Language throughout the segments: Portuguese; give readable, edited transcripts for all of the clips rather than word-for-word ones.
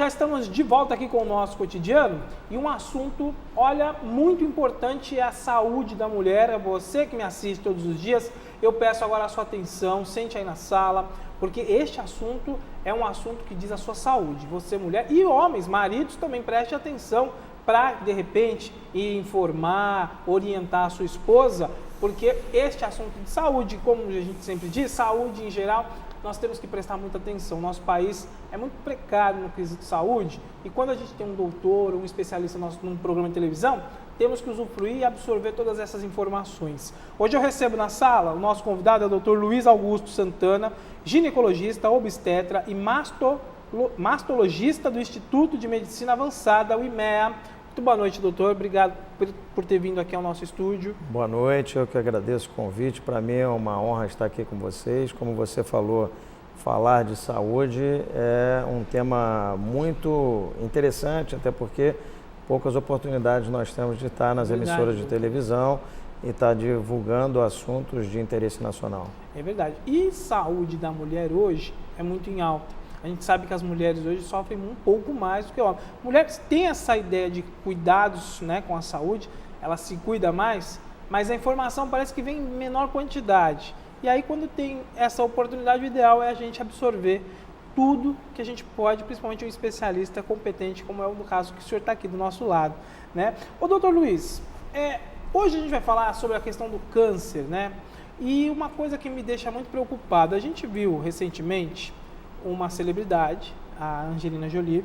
estamos de volta aqui com o nosso cotidiano e um assunto, olha, muito importante é a saúde da mulher. É você que me assiste todos os dias, eu peço agora a sua atenção, sente aí na sala, porque este assunto é um assunto que diz a sua saúde. Você, mulher, e homens, maridos, também preste atenção para, de repente, ir informar, orientar a sua esposa, porque este assunto de saúde, como a gente sempre diz, saúde em geral, nós temos que prestar muita atenção. Nosso país é muito precário no quesito de saúde e quando a gente tem um doutor, um especialista num programa de televisão, temos que usufruir e absorver todas essas informações. Hoje eu recebo na sala o nosso convidado é o Dr. Luiz Augusto Santana, ginecologista, obstetra e mastologista do Instituto de Medicina Avançada, o IMEA. Muito boa noite, doutor. Obrigado por ter vindo aqui ao nosso estúdio. Boa noite, eu que agradeço o convite. Para mim é uma honra estar aqui com vocês. Como você falou, falar de saúde é um tema muito interessante, até porque poucas oportunidades nós temos de estar nas emissoras de televisão e estar divulgando assuntos de interesse nacional. É verdade. E saúde da mulher hoje é muito em alta. A gente sabe que as mulheres hoje sofrem um pouco mais do que homens. Mulheres têm essa ideia de cuidados, né, com a saúde, ela se cuida mais, mas a informação parece que vem em menor quantidade. E aí quando tem essa oportunidade, o ideal é a gente absorver tudo que a gente pode, principalmente um especialista competente, como é o caso que o senhor está aqui do nosso lado, né? Ô doutor Luiz, hoje a gente vai falar sobre a questão do câncer, né? E uma coisa que me deixa muito preocupado, a gente viu recentemente uma celebridade, a Angelina Jolie,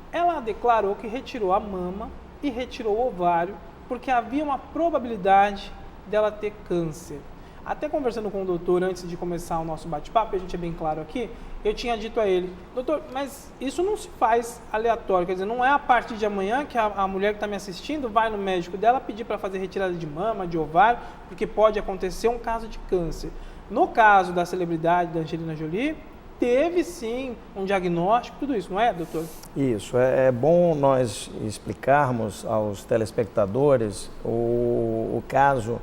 ela declarou que retirou a mama e retirou o ovário porque havia uma probabilidade dela ter câncer. Até conversando com o doutor antes de começar o nosso bate-papo, a gente é bem claro aqui, eu tinha dito a ele, doutor, mas isso não se faz aleatório, quer dizer, não é a partir de amanhã que a mulher que está me assistindo vai no médico dela pedir para fazer retirada de mama, de ovário, porque pode acontecer um caso de câncer. No caso da celebridade da Angelina Jolie, teve sim um diagnóstico, tudo isso, não é, doutor? Isso, é bom nós explicarmos aos telespectadores o caso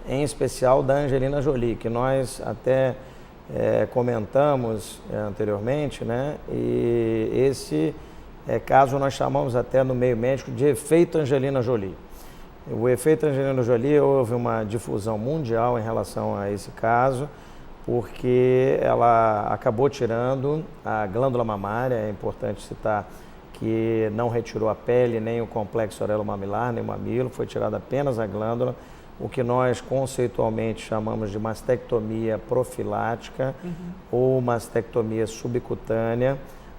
em especial da Angelina Jolie, que nós até comentamos anteriormente, né? E esse caso nós chamamos até no meio médico de efeito Angelina Jolie. O efeito Angelina Jolie, houve uma difusão mundial em relação a esse caso, porque ela acabou tirando a glândula mamária. É importante citar que não retirou a pele, nem o complexo orelomamilar, nem o mamilo, foi tirada apenas a glândula, o que nós conceitualmente chamamos de mastectomia profilática ou mastectomia subcutânea,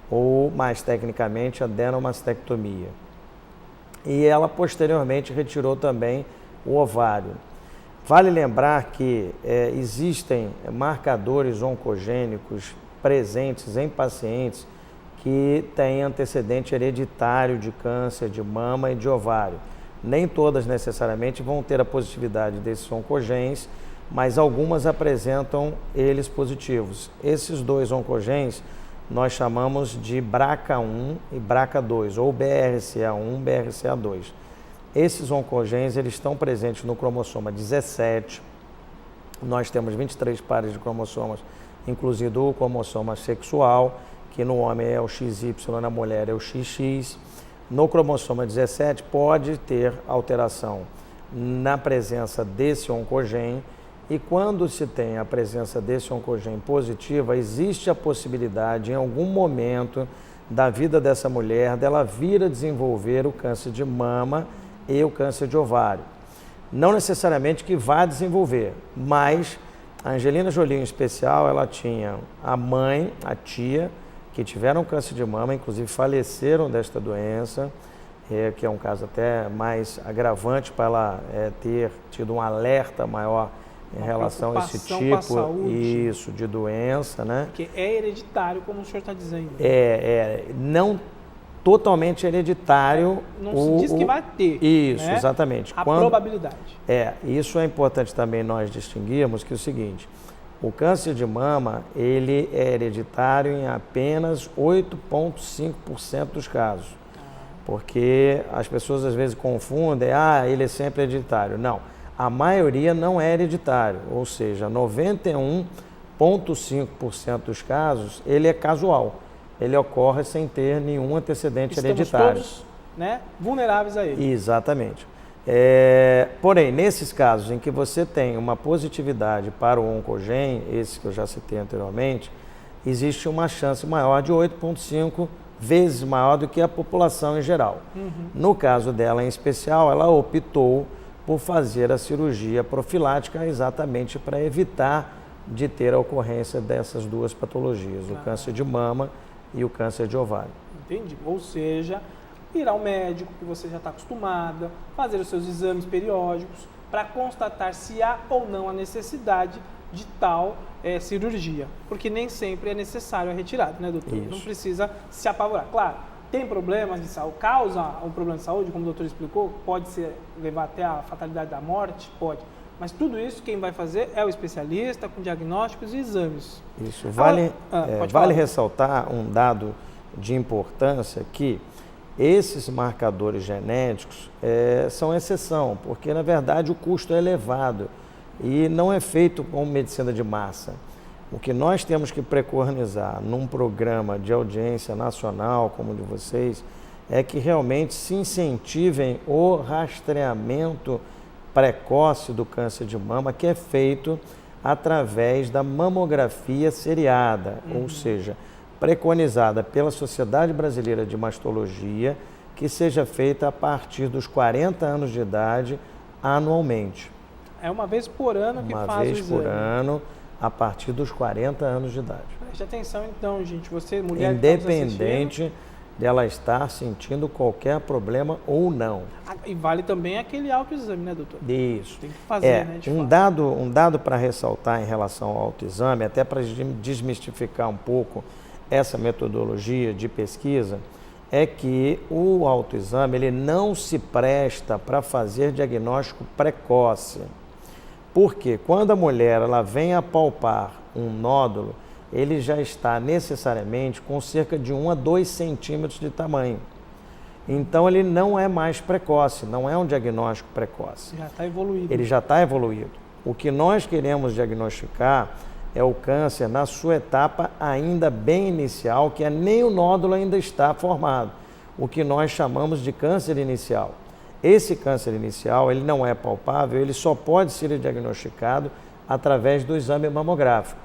ou mais tecnicamente adenomastectomia. E ela posteriormente retirou também o ovário. Vale lembrar que existem marcadores oncogênicos presentes em pacientes que têm antecedente hereditário de câncer de mama e de ovário. Nem todas necessariamente vão ter a positividade desses oncogenes, mas algumas apresentam eles positivos. Esses dois oncogenes nós chamamos de BRCA1 e BRCA2, ou BRCA1, BRCA2. Esses oncogenes, eles estão presentes no cromossoma 17. Nós temos 23 pares de cromossomas, inclusive o cromossoma sexual, que no homem é o XY, na mulher é o XX. No cromossoma 17 pode ter alteração na presença desse oncogene, e quando se tem a presença desse oncogene positiva, existe a possibilidade em algum momento da vida dessa mulher dela vir a desenvolver o câncer de mama e o câncer de ovário. Não necessariamente que vá desenvolver, mas a Angelina Jolie em especial, ela tinha a mãe, a tia, que tiveram câncer de mama, inclusive faleceram desta doença, que é um caso até mais agravante para ela ter tido um alerta maior em relação a esse tipo de doença, né? Porque é hereditário, como o senhor está dizendo. Não totalmente hereditário. Não se diz que vai ter. Isso, né? exatamente. A probabilidade. Isso é importante também nós distinguirmos que é o seguinte, o câncer de mama, ele é hereditário em apenas 8,5% dos casos. Porque as pessoas às vezes confundem, ele é sempre hereditário. Não, a maioria não é hereditário, ou seja, 91,5% dos casos, ele é casual. ele ocorre sem ter nenhum antecedente hereditário. Estamos todos, né, vulneráveis a ele. Exatamente. Porém, nesses casos em que você tem uma positividade para o Oncogen, esse que eu já citei anteriormente, existe uma chance maior de 8,5 vezes maior do que a população em geral. No caso dela em especial, ela optou por fazer a cirurgia profilática exatamente para evitar de ter a ocorrência dessas duas patologias, o câncer de mama e o câncer de ovário. Entendi. Ou seja, ir ao médico, que você já está acostumada, fazer os seus exames periódicos para constatar se há ou não a necessidade de tal cirurgia. Porque nem sempre é necessário a retirada, né, doutor? Isso. Não precisa se apavorar. Claro, tem problemas de saúde, causa um problema de saúde, como o doutor explicou, pode levar até a fatalidade da morte, pode. Mas tudo isso quem vai fazer é o especialista com diagnósticos e exames. Isso. Vale falar. Ressaltar um dado de importância que esses marcadores genéticos são exceção, porque na verdade o custo é elevado e não é feito com medicina de massa. O que nós temos que preconizar num programa de audiência nacional como o de vocês é que realmente se incentivem o rastreamento precoce do câncer de mama, que é feito através da mamografia seriada, ou seja, preconizada pela Sociedade Brasileira de Mastologia, que seja feita a partir dos 40 anos de idade anualmente. É uma vez por ano que faz o exame. Uma vez por ano, a partir dos 40 anos de idade. Preste atenção então, gente, você, mulher independente dela estar sentindo qualquer problema ou não. E vale também aquele autoexame, né, doutor? Isso. Tem que fazer, né? Um dado para ressaltar em relação ao autoexame, até para desmistificar um pouco essa metodologia de pesquisa, é que o autoexame ele não se presta para fazer diagnóstico precoce. Porque quando a mulher ela vem a palpar um nódulo, ele já está necessariamente com cerca de 1 a 2 centímetros de tamanho. Então ele não é mais precoce, não é um diagnóstico precoce. Já está evoluído. Ele já está evoluído. O que nós queremos diagnosticar é o câncer na sua etapa ainda bem inicial, que nem o nódulo ainda está formado, o que nós chamamos de câncer inicial. Esse câncer inicial, ele não é palpável, ele só pode ser diagnosticado através do exame mamográfico.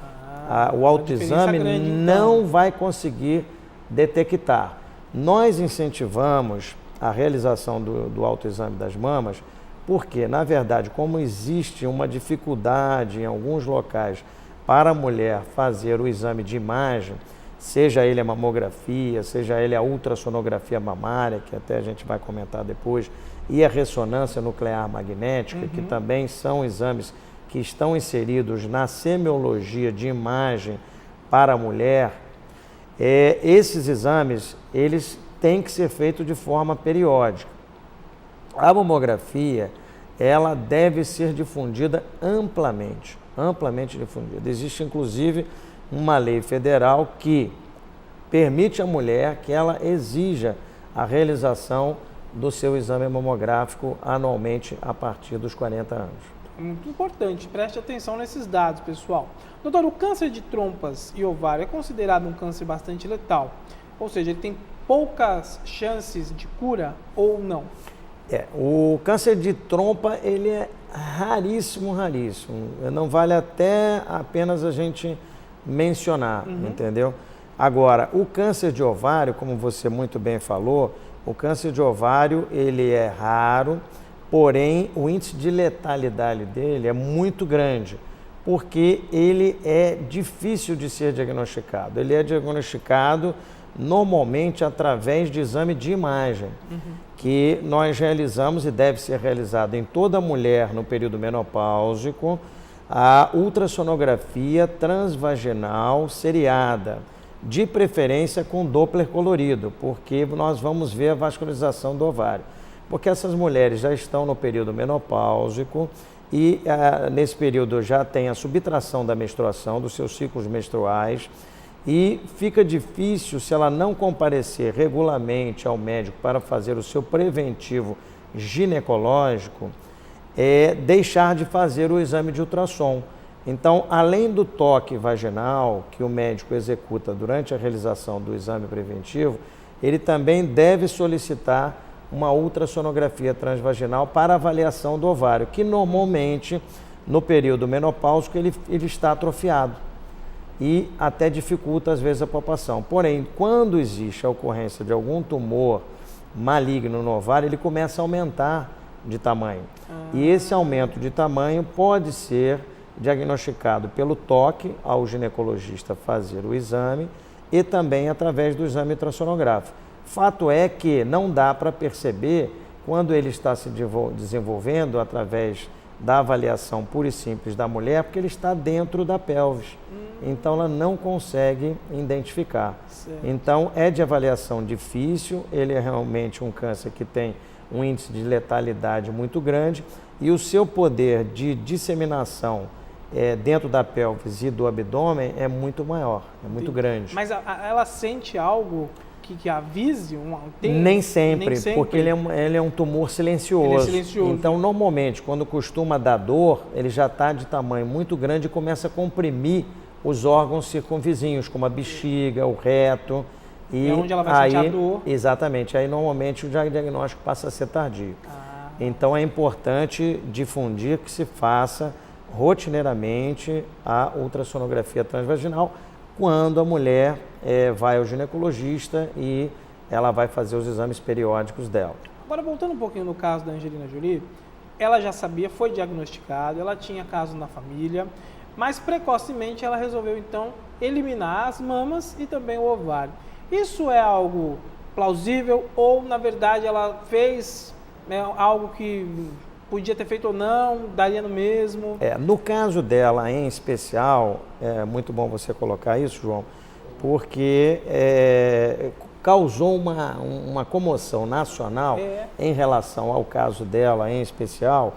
O autoexame não vai conseguir detectar. Nós incentivamos a realização do autoexame das mamas, porque, na verdade, como existe uma dificuldade em alguns locais para a mulher fazer o exame de imagem, seja ele a mamografia, seja ele a ultrassonografia mamária, que até a gente vai comentar depois, e a ressonância nuclear magnética, que também são exames que estão inseridos na semiologia de imagem para a mulher, esses exames, eles têm que ser feitos de forma periódica. A mamografia, ela deve ser difundida amplamente difundida. Existe, inclusive, uma lei federal que permite à mulher que ela exija a realização do seu exame mamográfico anualmente a partir dos 40 anos. Muito importante, preste atenção nesses dados, pessoal. Doutor, o câncer de trompas e ovário é considerado um câncer bastante letal, ou seja, ele tem poucas chances de cura ou não? O câncer de trompa, ele é raríssimo. Não vale até apenas a gente mencionar, entendeu? Agora, o câncer de ovário, como você muito bem falou, o câncer de ovário, ele é raro, porém, o índice de letalidade dele é muito grande, porque ele é difícil de ser diagnosticado. Ele é diagnosticado normalmente através de exame de imagem, que nós realizamos e deve ser realizado em toda mulher no período menopáusico, a ultrassonografia transvaginal seriada, de preferência com Doppler colorido, porque nós vamos ver a vascularização do ovário. Porque essas mulheres já estão no período menopáusico e nesse período já tem a subtração da menstruação, dos seus ciclos menstruais, e fica difícil, se ela não comparecer regularmente ao médico para fazer o seu preventivo ginecológico, deixar de fazer o exame de ultrassom. Então, além do toque vaginal que o médico executa durante a realização do exame preventivo, ele também deve solicitar uma ultrassonografia transvaginal para avaliação do ovário, que normalmente, no período menopáusico, ele está atrofiado e até dificulta, às vezes, a palpação. Porém, quando existe a ocorrência de algum tumor maligno no ovário, ele começa a aumentar de tamanho. E esse aumento de tamanho pode ser diagnosticado pelo toque ao ginecologista fazer o exame e também através do exame ultrassonográfico. Fato é que não dá para perceber quando ele está se desenvolvendo através da avaliação pura e simples da mulher, porque ele está dentro da pelvis. Então ela não consegue identificar. Certo. Então é de avaliação difícil, ele é realmente um câncer que tem um índice de letalidade muito grande e o seu poder de disseminação dentro da pelvis e do abdômen é muito maior, é muito grande. Mas ela sente algo que avise? Nem sempre, porque ele é um tumor silencioso. Ele é silencioso. Então, normalmente, quando costuma dar dor, ele já está de tamanho muito grande e começa a comprimir os órgãos circunvizinhos, como a bexiga, o reto. E é onde ela vai sentir a dor. Exatamente. Aí, normalmente, o diagnóstico passa a ser tardio. Então, é importante difundir que se faça rotineiramente a ultrassonografia transvaginal quando a mulher vai ao ginecologista e ela vai fazer os exames periódicos dela. Agora, voltando um pouquinho no caso da Angelina Jolie, ela já sabia, foi diagnosticada, ela tinha caso na família, mas precocemente ela resolveu então eliminar as mamas e também o ovário. Isso é algo plausível ou, na verdade, ela fez algo que podia ter feito ou não, daria no mesmo? No caso dela em especial, é muito bom você colocar isso, João, porque causou uma comoção nacional em relação ao caso dela em especial,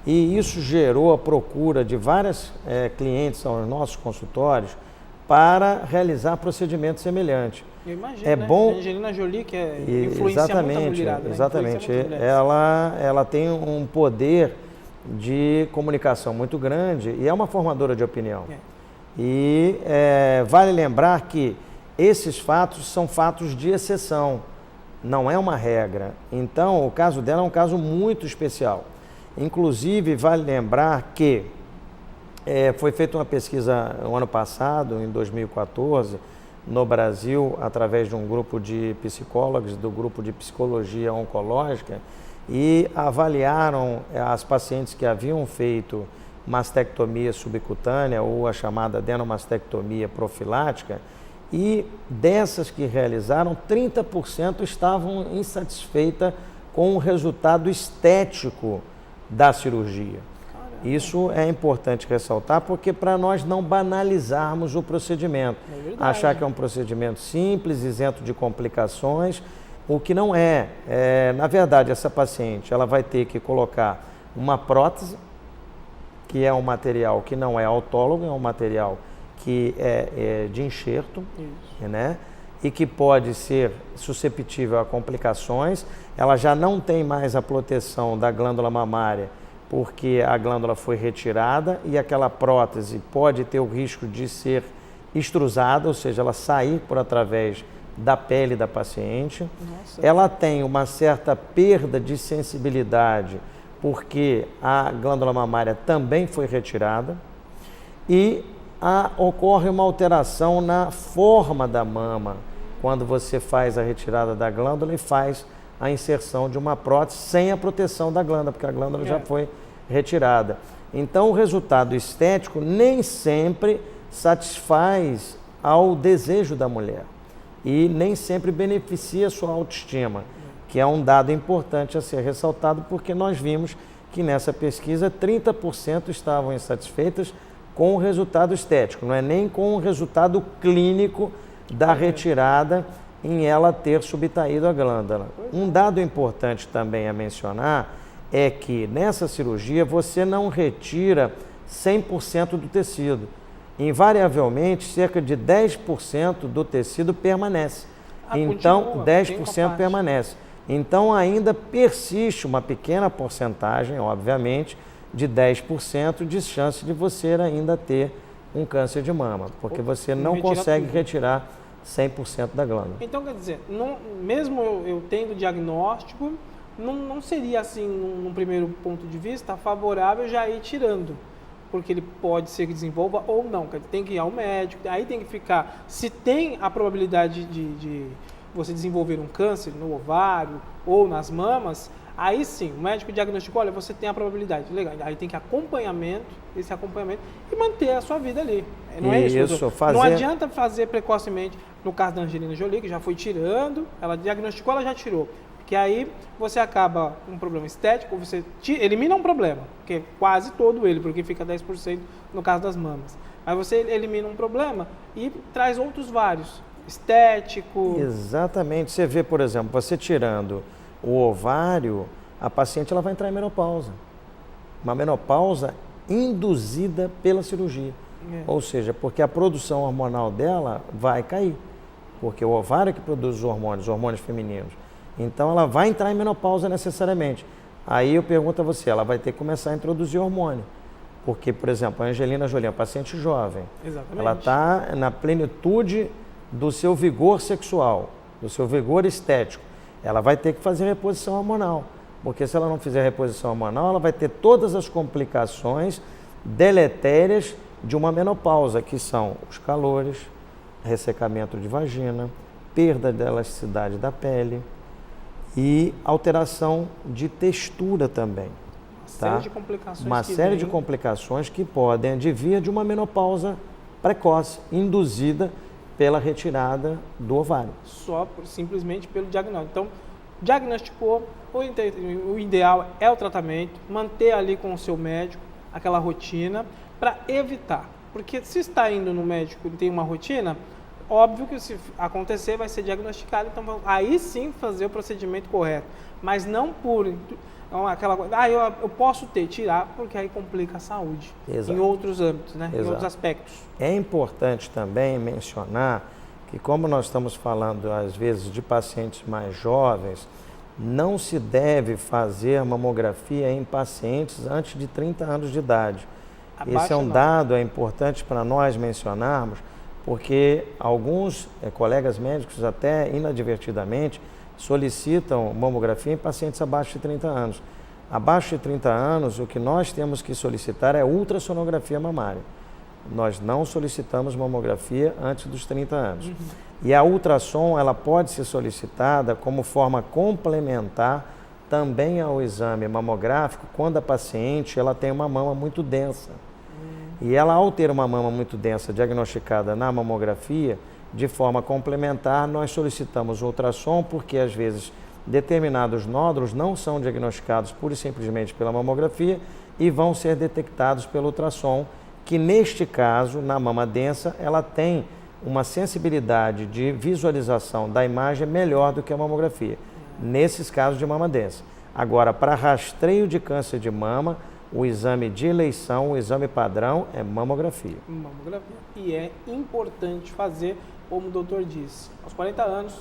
e isso gerou a procura de várias clientes aos nossos consultórios para realizar procedimento semelhante. Eu imagino, bom. A Angelina Jolie, que influencia muito a mulherada. Exatamente. Ela tem um poder de comunicação muito grande e é uma formadora de opinião. E vale lembrar que esses fatos são fatos de exceção, não é uma regra. Então, o caso dela é um caso muito especial. Inclusive, vale lembrar que foi feita uma pesquisa no ano passado, em 2014, no Brasil, através de um grupo de psicólogos, do grupo de psicologia oncológica, e avaliaram as pacientes que haviam feito mastectomia subcutânea ou a chamada adenomastectomia profilática, e dessas que realizaram, 30% estavam insatisfeitas com o resultado estético da cirurgia. Isso é importante ressaltar, porque para nós não banalizarmos o procedimento, achar que é um procedimento simples, isento de complicações, o que não é. Na verdade, essa paciente ela vai ter que colocar uma prótese, que é um material que não é autólogo, é um material que é de enxerto, né? E que pode ser susceptível a complicações. Ela já não tem mais a proteção da glândula mamária, porque a glândula foi retirada e aquela prótese pode ter o risco de ser extrusada, ou seja, ela sair por através da pele da paciente. Nossa. Ela tem uma certa perda de sensibilidade, porque a glândula mamária também foi retirada e ocorre uma alteração na forma da mama, quando você faz a retirada da glândula e faz a inserção de uma prótese sem a proteção da glândula, porque a glândula já foi retirada. Então, o resultado estético nem sempre satisfaz ao desejo da mulher e nem sempre beneficia a sua autoestima, que é um dado importante a ser ressaltado, porque nós vimos que nessa pesquisa 30% estavam insatisfeitas com o resultado estético, não é nem com o resultado clínico da retirada em ela ter subtraído a glândula. Um dado importante também a mencionar é que nessa cirurgia você não retira 100% do tecido. Invariavelmente, cerca de 10% do tecido permanece. Então, continua, 10% permanece. Então, ainda persiste uma pequena porcentagem, obviamente, de 10% de chance de você ainda ter um câncer de mama, porque você não consegue retirar 100% da glândula. Então, quer dizer, mesmo eu tendo diagnóstico, não seria assim, num primeiro ponto de vista, favorável já ir tirando, porque ele pode ser que desenvolva ou não, tem que ir ao médico, aí tem que ficar, se tem a probabilidade de você desenvolver um câncer no ovário ou nas mamas, aí sim, o médico diagnosticou, olha, você tem a probabilidade, legal, aí tem que esse acompanhamento e manter a sua vida ali. Não é isso? Não adianta fazer precocemente, no caso da Angelina Jolie, que já foi tirando, ela diagnosticou, ela já tirou. Porque aí você acaba com um problema estético, você elimina um problema, que é quase todo ele, porque fica 10% no caso das mamas. Mas você elimina um problema e traz outros vários, estético... Exatamente. Você vê, por exemplo, você tirando o ovário, a paciente ela vai entrar em menopausa. Uma menopausa induzida pela cirurgia. Ou seja, porque a produção hormonal dela vai cair. Porque o ovário é que produz os hormônios femininos. Então ela vai entrar em menopausa necessariamente. Aí eu pergunto a você, ela vai ter que começar a introduzir hormônio. Porque, por exemplo, a Angelina Jolie, uma paciente jovem, ela está na plenitude do seu vigor sexual, do seu vigor estético. Ela vai ter que fazer reposição hormonal. Porque se ela não fizer reposição hormonal, ela vai ter todas as complicações deletérias de uma menopausa, que são os calores, ressecamento de vagina, perda da elasticidade da pele e alteração de textura também. Uma série de complicações que podem advir de uma menopausa precoce, induzida pela retirada do ovário. Simplesmente pelo diagnóstico. Então, diagnosticou, o ideal é o tratamento, manter ali com o seu médico aquela rotina para evitar. Porque se está indo no médico e tem uma rotina, óbvio que se acontecer vai ser diagnosticado, então aí sim fazer o procedimento correto. Mas não por aquela coisa, eu posso tirar, porque aí complica a saúde. Exato. Em outros âmbitos, né? Em outros aspectos. É importante também mencionar que, como nós estamos falando às vezes de pacientes mais jovens, não se deve fazer mamografia em pacientes antes de 30 anos de idade. Esse é um dado importante para nós mencionarmos, porque alguns colegas médicos, até inadvertidamente, solicitam mamografia em pacientes abaixo de 30 anos. Abaixo de 30 anos, o que nós temos que solicitar é ultrassonografia mamária. Nós não solicitamos mamografia antes dos 30 anos. E a ultrassom, ela pode ser solicitada como forma complementar também ao exame mamográfico quando a paciente ela tem uma mama muito densa. E ela, ao ter uma mama muito densa diagnosticada na mamografia, de forma complementar, nós solicitamos ultrassom, porque às vezes determinados nódulos não são diagnosticados pura e simplesmente pela mamografia e vão ser detectados pelo ultrassom, que neste caso, na mama densa, ela tem uma sensibilidade de visualização da imagem melhor do que a mamografia, nesses casos de mama densa. Agora, para rastreio de câncer de mama, o exame de eleição, o exame padrão é mamografia. E é importante fazer, como o doutor disse, aos 40 anos,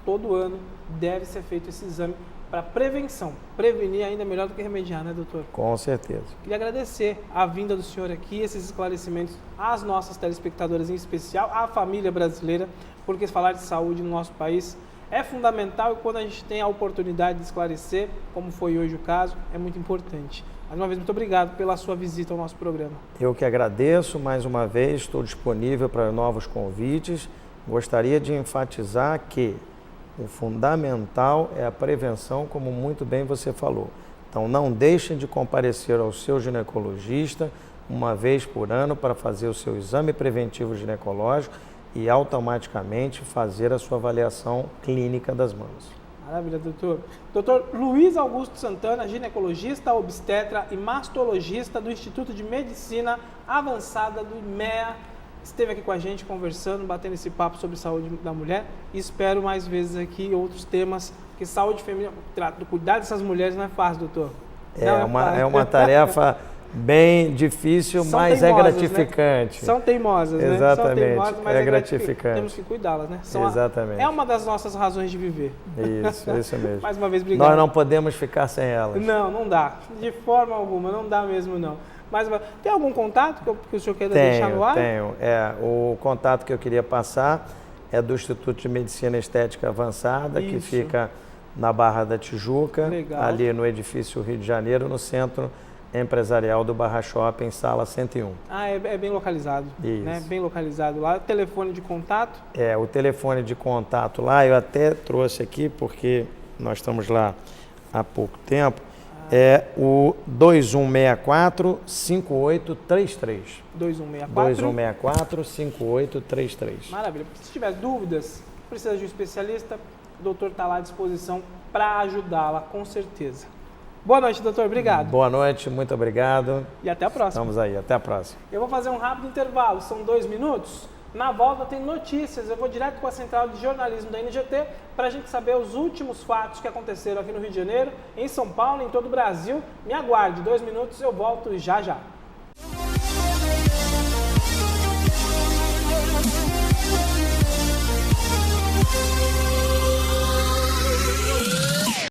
todo ano, deve ser feito esse exame para prevenção. Prevenir ainda melhor do que remediar, né, doutor? Com certeza. Queria agradecer a vinda do senhor aqui, esses esclarecimentos às nossas telespectadoras, em especial à família brasileira, porque falar de saúde no nosso país é fundamental e quando a gente tem a oportunidade de esclarecer, como foi hoje o caso, é muito importante. Mais uma vez, muito obrigado pela sua visita ao nosso programa. Eu que agradeço, mais uma vez, estou disponível para novos convites. Gostaria de enfatizar que o fundamental é a prevenção, como muito bem você falou. Então, não deixem de comparecer ao seu ginecologista uma vez por ano para fazer o seu exame preventivo ginecológico e automaticamente fazer a sua avaliação clínica das mamas. Maravilha, doutor. Doutor Luiz Augusto Santana, ginecologista, obstetra e mastologista do Instituto de Medicina Avançada do IMEA, esteve aqui com a gente conversando, batendo esse papo sobre saúde da mulher e espero mais vezes aqui outros temas, porque saúde feminina, cuidar dessas mulheres não é fácil, doutor. É uma tarefa bem difícil, São mas teimosas, é gratificante. Né? São teimosas, né? Exatamente, São teimosas, mas é gratificante. Temos que cuidá-las, né? Exatamente. É uma das nossas razões de viver. Isso mesmo. Mais uma vez, obrigado. Nós não podemos ficar sem elas. Não dá. De forma alguma, não dá mesmo não. Mas tem algum contato que o senhor queira deixar no ar? Tenho. O contato que eu queria passar é do Instituto de Medicina Estética Avançada, que fica na Barra da Tijuca, Legal. ali no edifício Rio de Janeiro, no Centro Empresarial do Barra Shopping, sala 101. É bem localizado. Isso. Né? Bem localizado lá. Telefone de contato? O telefone de contato lá, eu até trouxe aqui, porque nós estamos lá há pouco tempo, é o 2164-5833. 2164-5833. Maravilha. Se tiver dúvidas, precisa de um especialista, o doutor está lá à disposição para ajudá-la, com certeza. Boa noite, doutor. Obrigado. Boa noite, muito obrigado. E até a próxima. Estamos aí, até a próxima. Eu vou fazer um rápido intervalo, são 2 minutos. Na volta tem notícias, eu vou direto com a Central de Jornalismo da NGT para a gente saber os últimos fatos que aconteceram aqui no Rio de Janeiro, em São Paulo, em todo o Brasil. Me aguarde, 2 minutos, eu volto já já.